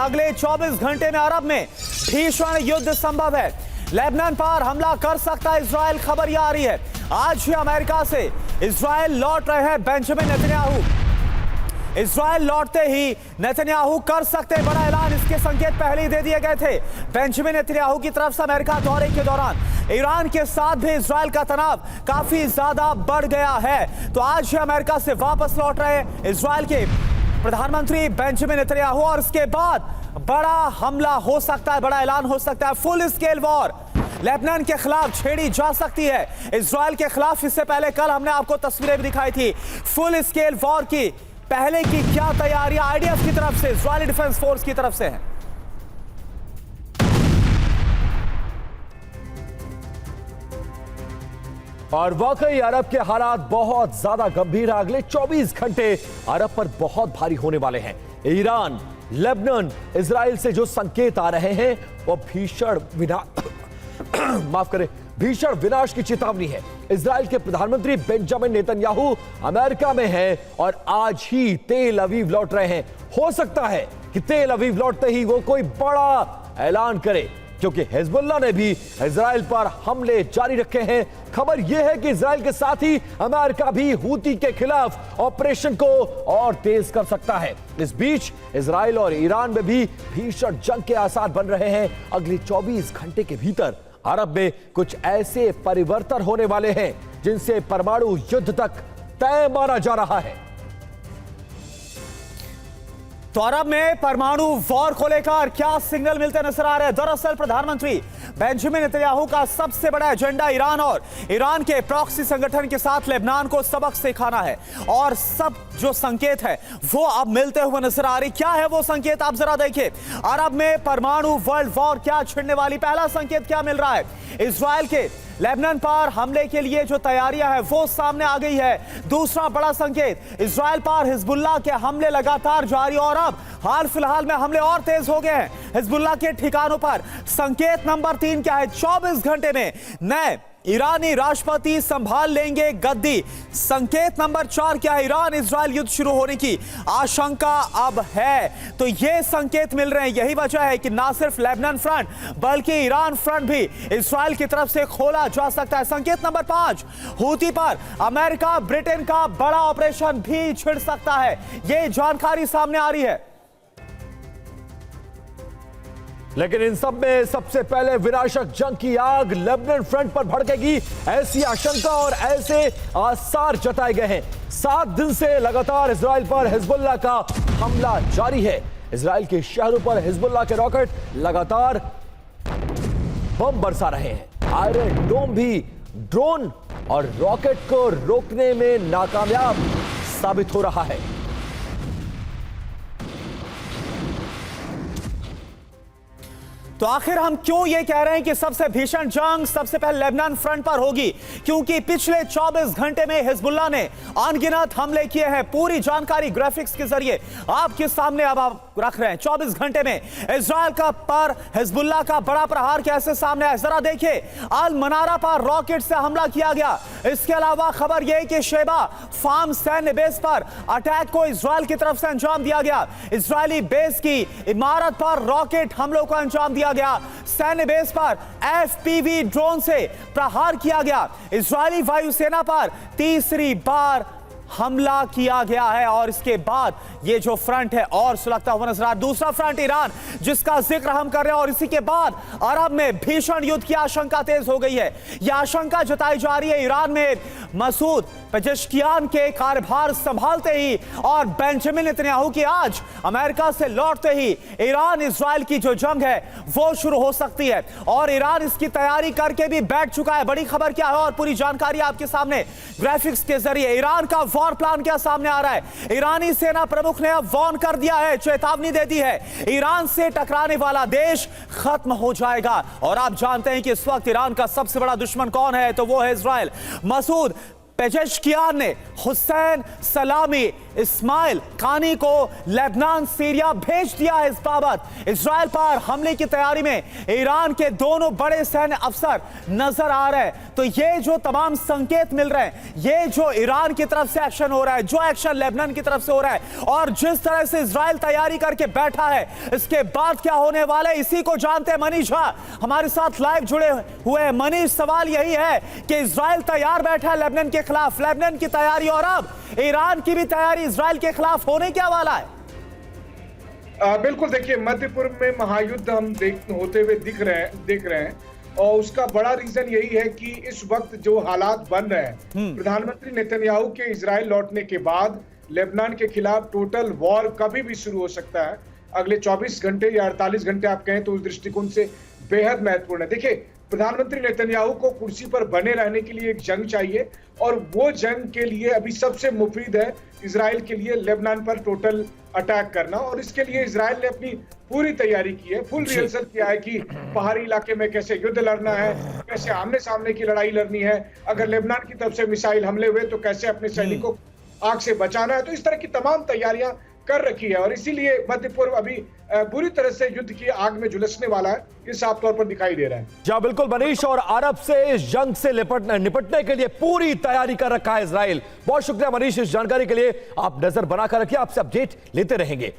अगले 24 घंटे में अरब में भीषण युद्ध संभव है। लेबनान पर हमला कर सकता है इजराइल, खबर यह आ रही है। आज ही अमेरिका से इजराइल लौट रहे हैं बेंजामिन नेतन्याहू। इजराइल लौटते ही नेतन्याहू कर सकते बड़ा ऐलान, इसके संकेत पहले ही दे दिए गए थे बेंजामिन नेतन्याहू की तरफ से। अमेरिका दौरे के दौरान ईरान के साथ भी इजराइल का तनाव काफी ज्यादा बढ़ गया है। तो आज ही अमेरिका से वापस लौट रहे इजराइल के प्रधानमंत्री बेंजामिन नेतन्याहू और इसके बाद बड़ा हमला हो सकता है, बड़ा ऐलान हो सकता है। फुल स्केल वॉर लेबनान के खिलाफ छेड़ी जा सकती है, इजराइल के खिलाफ। इससे पहले कल हमने आपको तस्वीरें भी दिखाई थी फुल स्केल वॉर की। पहले की क्या तैयारियां आईडीएफ की तरफ से, इजरायली डिफेंस फोर्स की तरफ से हैं। और वाकई अरब के हालात बहुत ज्यादा गंभीर है। अगले 24 घंटे अरब पर बहुत भारी होने वाले हैं। ईरान, लेबनान, इजराइल से जो संकेत आ रहे हैं वो भीषण भीषण विनाश की चेतावनी है। इजराइल के प्रधानमंत्री बेंजामिन नेतन्याहू अमेरिका में हैं और आज ही तेल अवीव लौट रहे हैं। हो सकता है कि तेल अवीव लौटते ही वो कोई बड़ा ऐलान करे, क्योंकि हिजबुल्लाह ने भी इजराइल पर हमले जारी रखे हैं। खबर यह है कि इजराइल के साथ ही अमेरिका भी हूती के खिलाफ ऑपरेशन को और तेज कर सकता है। इस बीच इजराइल और ईरान में भी भीषण जंग के आसार बन रहे हैं। अगले 24 घंटे के भीतर अरब में कुछ ऐसे परिवर्तन होने वाले हैं जिनसे परमाणु युद्ध तक तय माना जा रहा है। तो अरब में परमाणु वॉर को लेकर क्या सिग्नल मिलते नजर आ रहे हैं? दरअसल प्रधानमंत्री बेंजामिन नेतन्याहू का सबसे बड़ा एजेंडा ईरान और ईरान के प्रॉक्सी संगठन के साथ लेबनान को सबक सिखाना है। और सब जो संकेत है वो अब मिलते हुए नजर आ रही। क्या है वो संकेत, आप जरा देखिए। अरब में परमाणु वर्ल्ड वॉर क्या छिड़ने वाली, पहला संकेत क्या मिल रहा है? इजराइल के लेबनान पर हमले के लिए जो तैयारियां हैं वो सामने आ गई है। दूसरा बड़ा संकेत, इजराइल पर हिजबुल्लाह के हमले लगातार जारी और अब हाल फिलहाल में हमले और तेज हो गए हैं हिजबुल्लाह के ठिकानों पर। संकेत नंबर 3 क्या है? 24 घंटे में नए ईरानी राष्ट्रपति संभाल लेंगे गद्दी। संकेत नंबर 4 क्या है? ईरान इजराइल युद्ध शुरू होने की आशंका अब है। तो ये संकेत मिल रहे हैं। यही वजह है कि ना सिर्फ लेबनान फ्रंट बल्कि ईरान फ्रंट भी इजराइल की तरफ से खोला जा सकता है। संकेत नंबर 5, हूती पर अमेरिका ब्रिटेन का बड़ा ऑपरेशन भी छिड़ सकता है। यह जानकारी सामने आ रही है। लेकिन इन सब में सबसे पहले विनाशक जंग की आग लेबनान फ्रंट पर भड़केगी, ऐसी आशंका और ऐसे आसार जताए गए हैं। 7 दिन से लगातार इजराइल पर हिजबुल्लाह का हमला जारी है। इजराइल के शहरों पर हिजबुल्लाह के रॉकेट लगातार बम बरसा रहे हैं। आयरन डोम भी ड्रोन और रॉकेट को रोकने में नाकामयाब साबित हो रहा है। तो आखिर हम क्यों ये कह रहे हैं कि सबसे भीषण जंग सबसे पहले लेबनान फ्रंट पर होगी? क्योंकि पिछले 24 घंटे में हिजबुल्लाह ने अनगिनत हमले किए हैं। पूरी जानकारी ग्राफिक्स के जरिए आपके सामने अब आप रख रहे हैं। 24 घंटे में इजराइल का पर हिजबुल्लाह का बड़ा प्रहार कैसे सामने आया, जरा देखिए। अल मनारा पर रॉकेट से हमला किया गया। इसके अलावा खबर यह कि शेबा फार्म सैन्य बेस पर अटैक को इजराइल की तरफ से अंजाम दिया गया। इजरायली बेस की इमारत पर रॉकेट हमलों को अंजाम दिया गया। सैन्य बेस पर एफपीवी ड्रोन से प्रहार किया गया। इजरायली वायुसेना पर तीसरी बार हमला किया गया है और इसके बाद ये जो फ्रंट है और सुलगता हुआ नजर आ रहा है। दूसरा फ्रंट ईरान, जिसका जिक्र हम कर रहे हैं, और इसी के बाद अरब में भीषण युद्ध की आशंका तेज हो गई है। यह आशंका जताई जा रही है ईरान में मसूद पेजेश्कियान के कार्यभार संभालते ही और बेंजामिन नेतन्याहू की आज अमेरिका से लौटते ही ईरान इजराइल की जो जंग है वो शुरू हो सकती है। और ईरान इसकी तैयारी करके भी बैठ चुका है। बड़ी खबर क्या है और पूरी जानकारी आपके सामने ग्राफिक्स के जरिए। ईरान का वॉर प्लान क्या सामने आ रहा है? ईरानी सेना प्रमुख ने अब वार्न कर दिया है, चेतावनी दे दी है, ईरान से टकराने वाला देश खत्म हो जाएगा। और आप जानते हैं कि इस वक्त ईरान का सबसे बड़ा दुश्मन कौन है? तो वो है इजराइल। मसूद पेजेश्कियान ने हुसैन सलामी इस्माइल कानी को लेबनान सीरिया भेज दिया है। इस बाबत इजराइल पर हमले की तैयारी में ईरान के दोनों बड़े सैन्य अफसर नजर आ रहे हैं। तो ये जो तमाम संकेत मिल रहे हैं, ये जो ईरान की तरफ से एक्शन हो रहा है, जो एक्शन लेबनान की तरफ से हो रहा है और जिस तरह से इजराइल तैयारी करके बैठा है, इसके बाद क्या होने वाला है इसी को जानते हैं। मनीष झा हमारे साथ लाइव जुड़े हुए हैं। मनीष, सवाल यही है कि इजराइल तैयार बैठा है लेबनान के खिलाफ, लेबनान की तैयारी और अब ईरान की भी तैयारी इजराइल के खिलाफ होने क्या वाला है? बिल्कुल, देखिए मध्य पूर्व में महायुद्ध हम होते हुए देख रहे हैं और उसका बड़ा रीजन यही है कि इस वक्त जो हालात बन रहे हैं, प्रधानमंत्री नेतन्याहू के इजराइल लौटने के बाद लेबनान के खिलाफ टोटल वॉर कभी भी शुरू हो सकता है। अगले 24 घंटे या 48 घंटे आप कहें तो उस दृष्टिकोण से बेहद महत्वपूर्ण है। देखिए, प्रधानमंत्री नेतन्याहू को कुर्सी पर बने रहने के लिए एक जंग चाहिए और वो जंग के लिए अभी सबसे मुफीद है इजराइल के लिए लेबनान पर टोटल अटैक करना। और इसके लिए इजराइल ने अपनी पूरी तैयारी की है, फुल रिहर्सल किया है कि पहाड़ी इलाके में कैसे युद्ध लड़ना है, कैसे आमने सामने की लड़ाई लड़नी है, अगर लेबनान की तरफ से मिसाइल हमले हुए तो कैसे अपने सैनिकों को आग से बचाना है। तो इस तरह की तमाम तैयारियां कर रखी है और इसीलिए मध्य पूर्व अभी बुरी तरह से युद्ध की आग में झुलसने वाला है, ये साफ तौर पर दिखाई दे रहा है। जी बिल्कुल मनीष, और अरब से इस जंग से निपटने के लिए पूरी तैयारी कर रखा है इजराइल। बहुत शुक्रिया मनीष इस जानकारी के लिए। आप नजर बनाकर रखिए, आपसे अपडेट लेते रहेंगे।